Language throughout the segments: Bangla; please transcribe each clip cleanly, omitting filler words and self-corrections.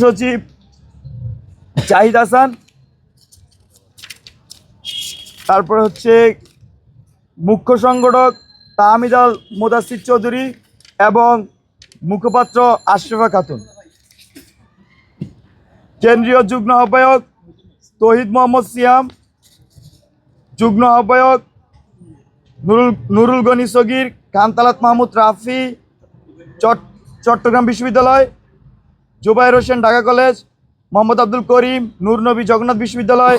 সচিব জাহিদ হাসান, তারপর হচ্ছে মুখ্য সংগঠক তাহমিদ আল মোদাসির চৌধুরী এবং মুখপাত্র আশরাফা খাতুন। কেন্দ্রীয় যুগ্ম আহ্বায়ক তৌহিদ মোহাম্মদ সিয়াম, যুগ্ম আহ্বায়ক নুরুল গনি সগির, খান তালাত মাহমুদ রাফি চট্টগ্রাম বিশ্ববিদ্যালয়, জুবায়ের হোসেন ঢাকা কলেজ, মোহাম্মদ আব্দুল করিম নূর নবী জগন্নাথ বিশ্ববিদ্যালয়,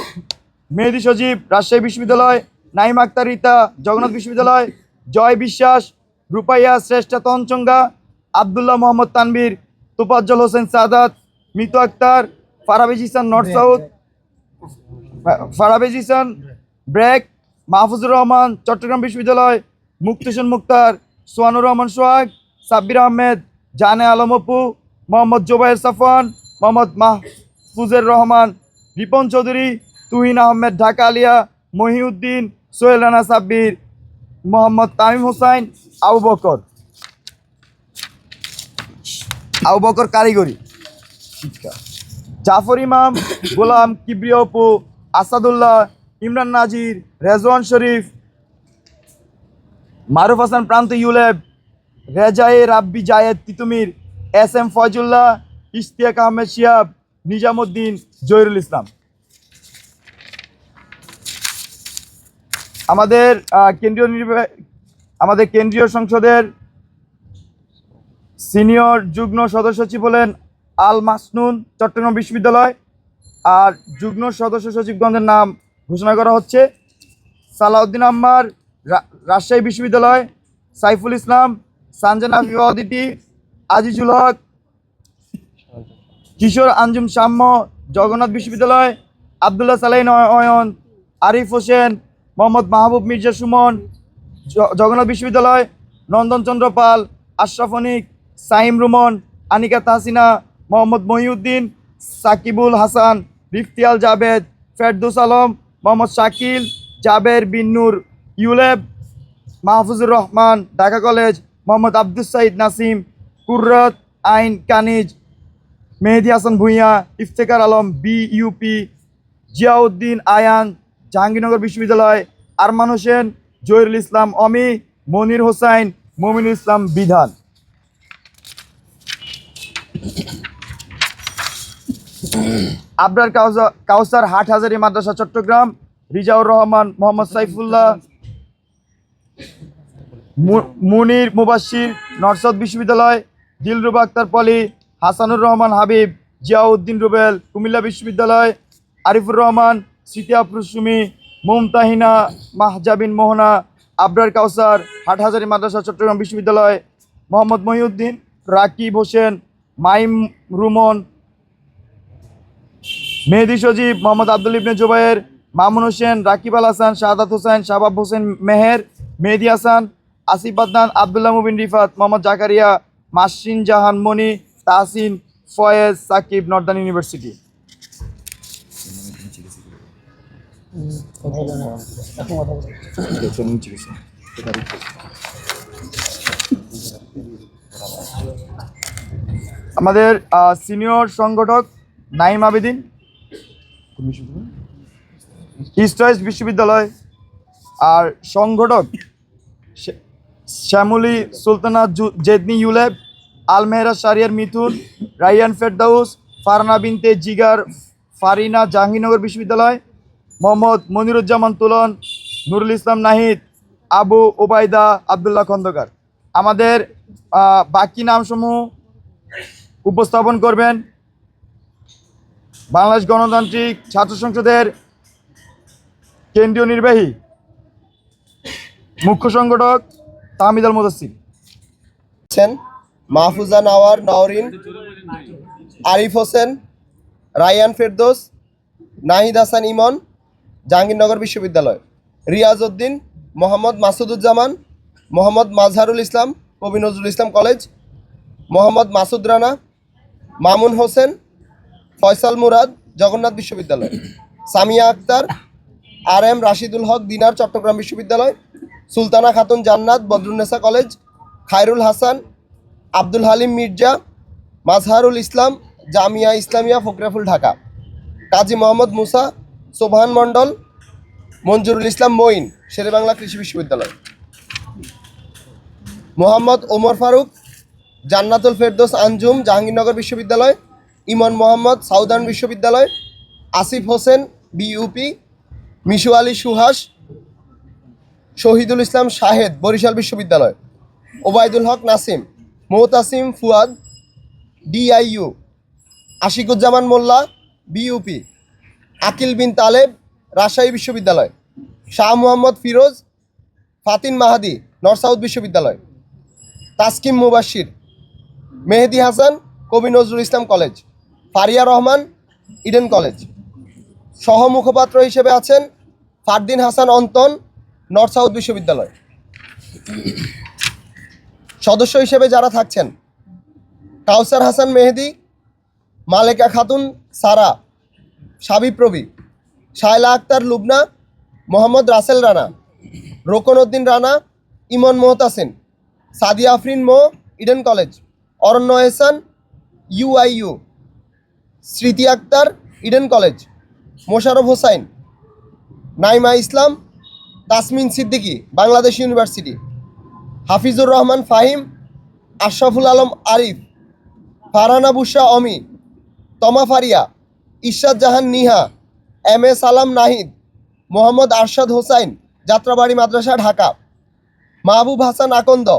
মেহেদী সজীব রাজশাহী বিশ্ববিদ্যালয়, নাইম আক্তার রিতা জগন্নাথ বিশ্ববিদ্যালয়, জয় বিশ্বাস রূপাইয়া শ্রেষ্ঠা তঞ্চঙ্গা, আবদুল্লাহ মোহাম্মদ তানবীর তোফাজ্জল হোসেন সাদাত, মিতু আক্তার ফারাবেজ ইহসান নর্থ সাউথ, ফারাবেজ ইহসান ব্র্যাক, মাহফুজুর রহমান চট্টগ্রাম বিশ্ববিদ্যালয়, মুক্তেশন মুক্তার, সোহানুর রহমান সোহাগ, সাব্বির আহমেদ, জানে আলম অপু, মোহাম্মদ জোবায়ের সাফওয়ান, মোহাম্মদ মাহফুজুর রহমান, রিপন চৌধুরী, তুহিন আহমেদ ঢাকা আলিয়া, মহিউদ্দিন, সোহেল রানা সাব্বির, মোহাম্মদ তামিম হোসাইন, আবু বকর কারিগরি শিক্ষা, জাফর ইমাম, গোলাম কিবরিয়া অপু, আসাদুল্লাহ, ইমরান নাজির, রেজওয়ান শরীফ, মারুফ হাসান প্রান্ত ইউলেব, রেজায়ে রাব্বি জায়েদ তিতুমির, এস এম ফয়জুল্লাহ, ইশতিয়াক আহমেদ শিহাব, নিজামুদ্দিন, জহিরুল ইসলাম। আমাদের কেন্দ্রীয় সংসদের সিনিয়র যুগ্ম সদস্য সচিব হলেন আল মাসনুন চট্টগ্রাম বিশ্ববিদ্যালয়। আর যুগ্ম সদস্য সচিবগণের নাম ঘোষণা করা হচ্ছে: সালাউদ্দিন আম্মার রাজশাহী বিশ্ববিদ্যালয়, সাইফুল ইসলাম, সানজানা আফিফা অদিতি, আজিজুল হক, কিশোর আঞ্জুম সাম্য জগন্নাথ বিশ্ববিদ্যালয়, আবদুল্লাহ সালাইন অয়ন, আরিফ হোসেন, মোহাম্মদ মাহবুব মির্জা সুমন জগন্নাথ বিশ্ববিদ্যালয়, নন্দন চন্দ্র পাল, আশরাফ অনিক, সাইম রুমন, আনিকা তাহসিনা, মোহাম্মদ মহিউদ্দিন, সাকিবুল হাসান, রিফতিয়াল জাবেদ, ফেরদৌস আলম, মোহাম্মদ শাকিল, জাবের বিন্নুর ইউলেব, মাহফুজুর রহমান ঢাকা কলেজ, মোহাম্মদ আব্দুস সাইদ নাসিম, কুর্রত আইন কানিজ, মেহেদী হাসান ভূঁইয়া, ইফতেখার আলম বিইউপি, জিয়াউদ্দিন আয়ান জাহাঙ্গীরনগর বিশ্ববিদ্যালয়, আরমান হোসেন, জহিরুল ইসলাম অমি, মনির হোসাইন, মমিনুল ইসলাম বিধান। আবরার কাউসার হাটহাজারী মাদ্রাসা চট্টগ্রাম, রিজাউর রহমান, মোহাম্মদ সাইফুল্লাহ, মুনির মুবাশির নর্থ সাউথ বিশ্ববিদ্যালয়, দিলরুবা আক্তার পলি, হাসানুর রহমান হাবিব, জিয়াউদ্দিন রুবেল কুমিল্লা বিশ্ববিদ্যালয়, আরিফুর রহমান, স্মৃতি আফরুসুমি, মুমতাহিনা মাহজাবিন মোহনা, আবরার কাউসার হাটহাজারী মাদ্রাসা চট্টগ্রাম বিশ্ববিদ্যালয়, মোহাম্মদ মহিউদ্দিন, রাকিব হোসেন, মাইম রুমন, মেহেদী সজীব, মোহাম্মদ আব্দুল ইবনে জুবায়ের, মামুন হোসেন, রাকিব আল হাসান, শাহাদাত হোসেন, শাহাব হোসেন মেহের, মেহেদী হাসান, আসিফ আদনান, আবদুল্লাহ মুবিন রিফাত, মোহাম্মদ জাকারিয়া, মাসিন জাহান মনি, তাহসিন, ফয়েজ, সাকিব, নর্দার্ন ইউনিভার্সিটি। আমাদের সিনিয়র সংগঠক নাইম আবেদিন, ইস্ট ওয়েস্ট বিশ্ববিদ্যালয়। আর সংগঠক শ্যামলী সুলতানা জেদনি ইউলেব, আল মেহরা শারিয়ার মিথুন, রাইয়ান ফেরদাউস, ফারহানা বিনতে জিগার ফারিনা জাহাঙ্গীরনগর বিশ্ববিদ্যালয়, মোহাম্মদ মনিরুজ্জামান তুলন, নুরুল ইসলাম নাহিদ, আবু ওবায়দা আবদুল্লাহ খন্দকার। আমাদের বাকি নামসমূহ উপস্থাপন করবেন বাংলাদেশ গণতান্ত্রিক ছাত্র সংসদের কেন্দ্রীয় নির্বাহী মুখ্য সংগঠক তাহমিদ আল মোদাসির, মাহফুজা নাওয়ার নওরিন, আরিফ হোসেন, রায়ান ফেরদৌস, নাহিদ হাসান ইমন জাহাঙ্গীরনগর বিশ্ববিদ্যালয়, রিয়াজ উদ্দিন, মোহাম্মদ মাসুদুজ্জামান, মোহাম্মদ মাজহারুল ইসলাম কবি নজরুল ইসলাম কলেজ, মোহাম্মদ মাসুদ রানা, মামুন হোসেন, ফয়সাল মুরাদ জগন্নাথ বিশ্ববিদ্যালয়, সামিয়া আক্তার, আর এম রাশিদুল হক দিনার চট্টগ্রাম বিশ্ববিদ্যালয়, সুলতানা খাতুন জান্নাত বদরুন্নেসা কলেজ, খায়রুল হাসান, আব্দুল হালিম মির্জা, মাজহারুল ইসলাম জামিয়া ইসলামিয়া ফকরাফুল ঢাকা। কাজী মোহাম্মদ মুসা সোবহান মণ্ডল মঞ্জুরুল ইসলাম মঈন শেরেবাংলা কৃষি বিশ্ববিদ্যালয়। মোহাম্মদ ওমর ফারুক জান্নাতুল ফেরদৌস আঞ্জুম জাহাঙ্গীরনগর বিশ্ববিদ্যালয়। ইমন মোহাম্মদ সাউদার্ন বিশ্ববিদ্যালয়। আসিফ হোসেন বিইউপি। মিশু আলী সুহাস শহীদুল ইসলাম শাহেদ বরিশাল বিশ্ববিদ্যালয়। ওবায়দুল হক নাসিম মোহতাসিম ফুয়াদ ডিআইইউ। আশিকুজ্জামান মোল্লা বিইউপি। আকিল বিন তালেব রাজশাহী বিশ্ববিদ্যালয়। শাহ মোহাম্মদ ফিরোজ ফাতিন মাহাদি নর্থ সাউথ বিশ্ববিদ্যালয়। Taskim Mubashir Mehedi Hasan Kabi Nazrul Islam college. Faria Rahman Eden college. সহ মুখপাত্র হিসেবে আছেন ফারদিন হাসান অন্তন নর্থ সাউথ বিশ্ববিদ্যালয়। সদস্য হিসেবে যারা থাকছেন কাউসার হাসান মেহেদি, মালেকা খাতুন সারা সাবিপ্রবি, শায়লা আক্তার লুবনা, মোহাম্মদ রাসেল রানা, রোকন উদ্দিন রানা, ইমন মোহতাসিন, সাদিয়া আফরিন মো ইডেন কলেজ, অরণ্য এহসান ইউআইইউ, স্মৃতি আক্তার ইডেন কলেজ, মোশারফ হোসাইন, নাইমা ইসলাম, তাসমিন সিদ্দিকী বাংলাদেশ ইউনিভার্সিটি, হাফিজুর রহমান ফাহিম, আশরাফুল আলম আরিফ, ফারহানা বুশরা অমি, তমা ফারিয়া, ইরশাদ জাহান নিহা, এম এ সালাম নাহিদ, মোহাম্মদ আরশাদ হোসাইন যাত্রাবাড়ি মাদ্রাসা ঢাকা, মাহবুব হাসান আকন্দ,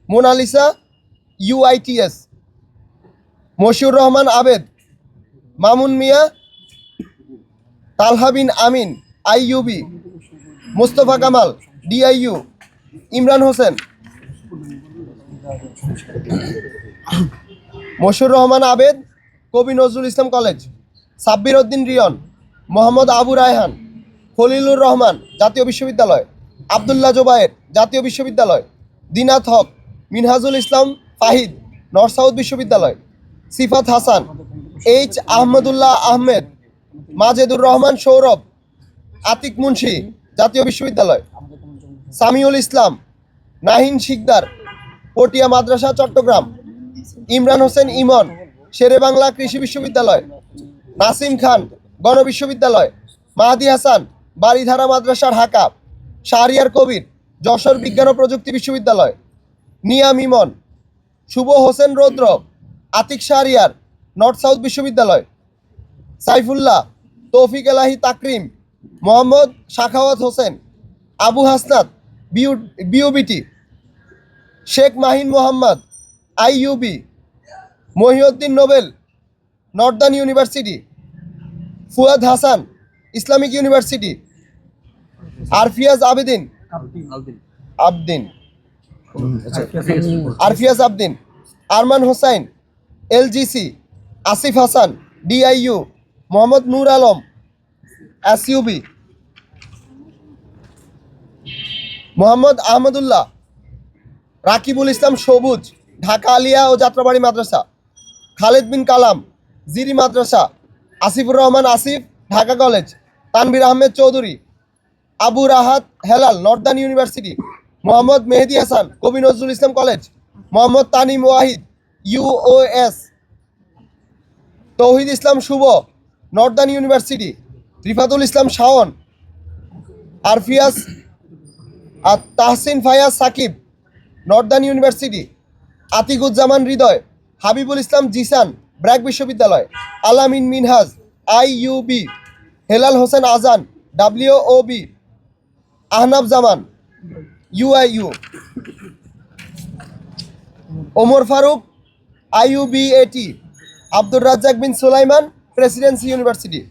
মোনালিসা ইউআইটিএস, মশিউর রহমান আবেদ, মামুন মিয়া, তালহা বিন আমিন আইইউবি, মোস্তফা কামাল ডিআইইউ, ইমরান হোসেন, মশিউর রহমান আবেদ কবি নজরুল ইসলাম কলেজ, সাব্বির উদ্দিন রিয়ন, মোহাম্মদ আবু রায়হান, খলিলুর রহমান জাতীয় বিশ্ববিদ্যালয়, আবদুল্লাহ জোবায়ের জাতীয় বিশ্ববিদ্যালয়, দিনাত হক, মিনহাজুল ইসলাম ফাহিদ নর্থ সাউথ বিশ্ববিদ্যালয়, সিফাত হাসান, এইচ আহমদুল্লাহ আহমেদ, মাজেদুর রহমান সৌরভ, আতিক মুন্সি জাতীয় বিশ্ববিদ্যালয়, সামিউল ইসলাম, নাহিন শিকদার পটিয়া মাদ্রাসা চট্টগ্রাম, ইমরান হোসেন ইমন শেরেবাংলা কৃষি বিশ্ববিদ্যালয়, নাসিম খান গণ বিশ্ববিদ্যালয়, মাহাদি হাসান বাড়িধারা মাদ্রাসা ঢাকা, শাহরিয়ার কবির যশোর বিজ্ঞান ও প্রযুক্তি বিশ্ববিদ্যালয়, নিয়াম ইমন, শুভ হোসেন রৌদ্র আতিক শাহরিয়ার নর্থ সাউথ বিশ্ববিদ্যালয়, Saifullah Toufiq Elahi Takrim, Mohammad Shakhawat Hossain, Abu Hasnat BUBT, Sheikh Mahin Mohammad IUB, Mohiuddin Nobel northern university, Fuad Hasan Islamic university, Arfiaz Abedin Arfiaz Abdin, Arman Hossain LGC, Asif Hasan DIU, Mohammad Noor Alam SUB, Mohammad Ahmadullah, Rakibul Islam Sabuj Dhaka Alia ও যাত্রাবাড়ি মাদ্রাসা, খালেদ বিন কালাম জিরি মাদ্রাসা, Asifur Rahman Asif Dhaka college, Tanvir Ahmed Chowdhury, Abu Rahat Helal northern university, Mohammad Mehedi Hasan Kabi Nazrul Islam college, Mohammad Tanim Wahid ইউওএস, তৌহিদ ইসলাম শুভ নর্দার্ন ইউনিভার্সিটি, রিফাতুল ইসলাম শাওন, আরফিয়াস আর তাহসিন ফায়াজ সাকিব নর্দার্ন ইউনিভার্সিটি, আতিকুজ্জামান হৃদয়, হাবিবুল ইসলাম জিসান ব্র্যাক বিশ্ববিদ্যালয়, আলামিন মিনহাজ আইইউবি, হেলাল হোসেন আজান ডাব্লিউওবি, আহনাব জামান ইউআইইউ, ওমর ফারুক আইইউবিএটি, আব্দুর রাজ্জাক বিন সুলাইমান প্রেসিডেন্সি ইউনিভার্সিটি।